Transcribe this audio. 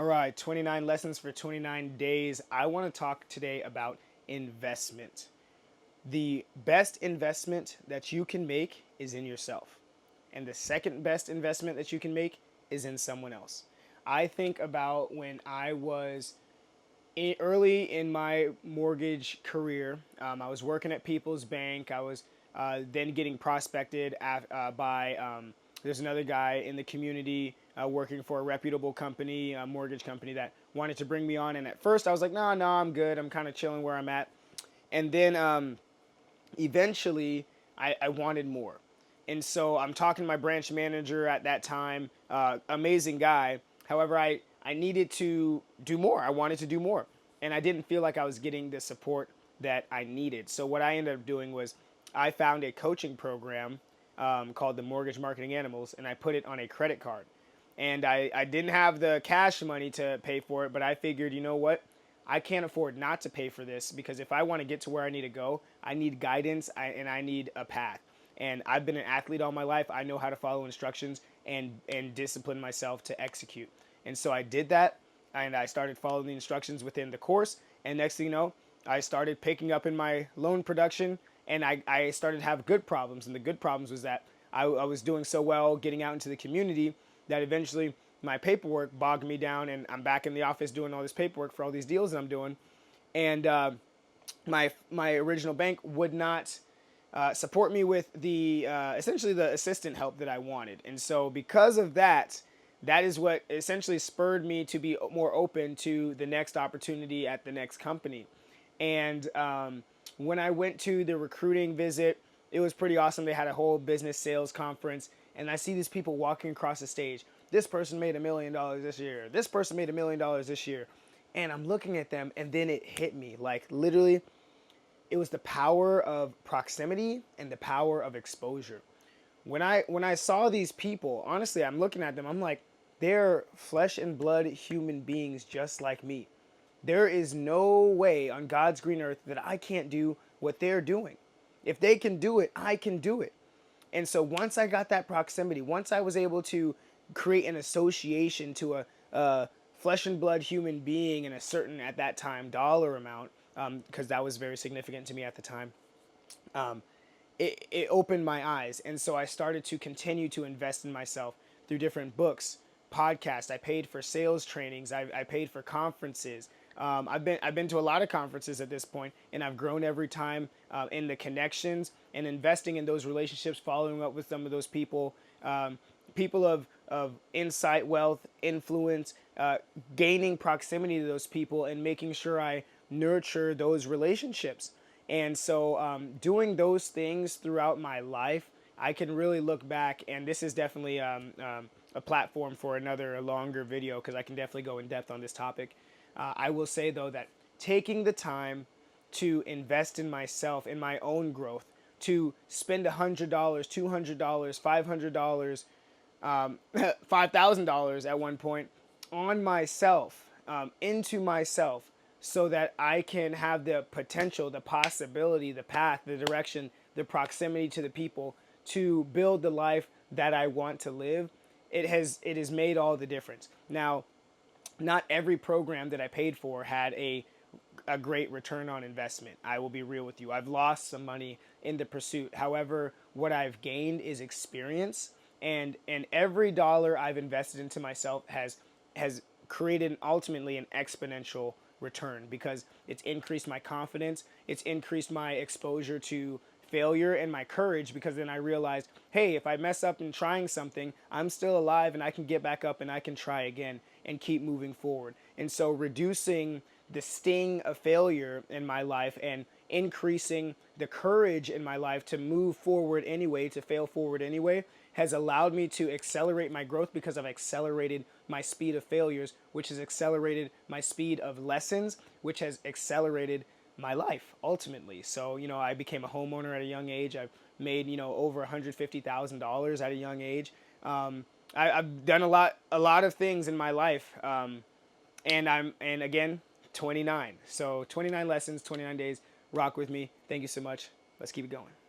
All right, 29 lessons for 29 days. I want to talk today about investment. The best investment that you can make is in yourself. And the second best investment that you can make is in someone else. I think about when I was early in my mortgage career. I was working at People's Bank. I was then getting prospected by there's another guy in the community working for a reputable company, a mortgage company that wanted to bring me on. And at first I was like, no, I'm good. I'm kind of chilling where I'm at. And then eventually I wanted more. And so I'm talking to my branch manager at that time, amazing guy. However, I needed to do more. I wanted to do more. And I didn't feel like I was getting the support that I needed. So what I ended up doing was I found a coaching program called the Mortgage Marketing Animals, and I put it on a credit card. And I didn't have the cash money to pay for it, but I figured, you know what? I can't afford not to pay for this because if I want to get to where I need to go, I need guidance and I need a path. And I've been an athlete all my life. I know how to follow instructions and discipline myself to execute. And so I did that, and I started following the instructions within the course. And next thing you know, I started picking up in my loan production, and I started to have good problems. And the good problems was that I was doing so well getting out into the community that eventually my paperwork bogged me down, and I'm back in the office doing all this paperwork for all these deals that I'm doing. And my original bank would not support me with the essentially the assistant help that I wanted. And so because of that, that is what essentially spurred me to be more open to the next opportunity at the next company. And when I went to the recruiting visit, it was pretty awesome. They had a whole business sales conference, and I see these people walking across the stage. This person made $1 million this year. This person made $1 million this year. And I'm looking at them, and then it hit me. Like, literally, it was the power of proximity and the power of exposure. When I saw these people, honestly, I'm looking at them, I'm like, they're flesh and blood human beings just like me. There is no way on God's green earth that I can't do what they're doing. If they can do it, I can do it. And so once I got that proximity, once I was able to create an association to a flesh and blood human being in a certain, at that time, dollar amount, because that was very significant to me at the time, it opened my eyes. And so I started to continue to invest in myself through different books, podcasts. I paid for sales trainings. I paid for conferences. I've been to a lot of conferences at this point, and I've grown every time in the connections and investing in those relationships, following up with some of those people, people of insight, wealth, influence, gaining proximity to those people, and making sure I nurture those relationships. And so, doing those things throughout my life, I can really look back, and this is definitely a platform for another longer video because I can definitely go in depth on this topic. I will say, though, that taking the time to invest in myself, in my own growth, to spend $100, $200, $500, $5,000 at one point on myself, into myself, so that I can have the potential, the possibility, the path, the direction, the proximity to the people to build the life that I want to live. It has made all the difference. Now, not every program that I paid for had a great return on investment. I will be real with you. I've lost some money in the pursuit. However, what I've gained is experience, and every dollar I've invested into myself has created ultimately an exponential return because it's increased my confidence, it's increased my exposure to failure and my courage, because then I realized, hey, if I mess up in trying something, I'm still alive and I can get back up and I can try again and keep moving forward. And so reducing the sting of failure in my life and increasing the courage in my life to move forward anyway, to fail forward anyway, has allowed me to accelerate my growth because I've accelerated my speed of failures, which has accelerated my speed of lessons, which has accelerated my life ultimately. So, I became a homeowner at a young age. I've made, over $150,000 at a young age. I've done a lot of things in my life. And again, 29. So 29 lessons, 29 days. Rock with me. Thank you so much. Let's keep it going.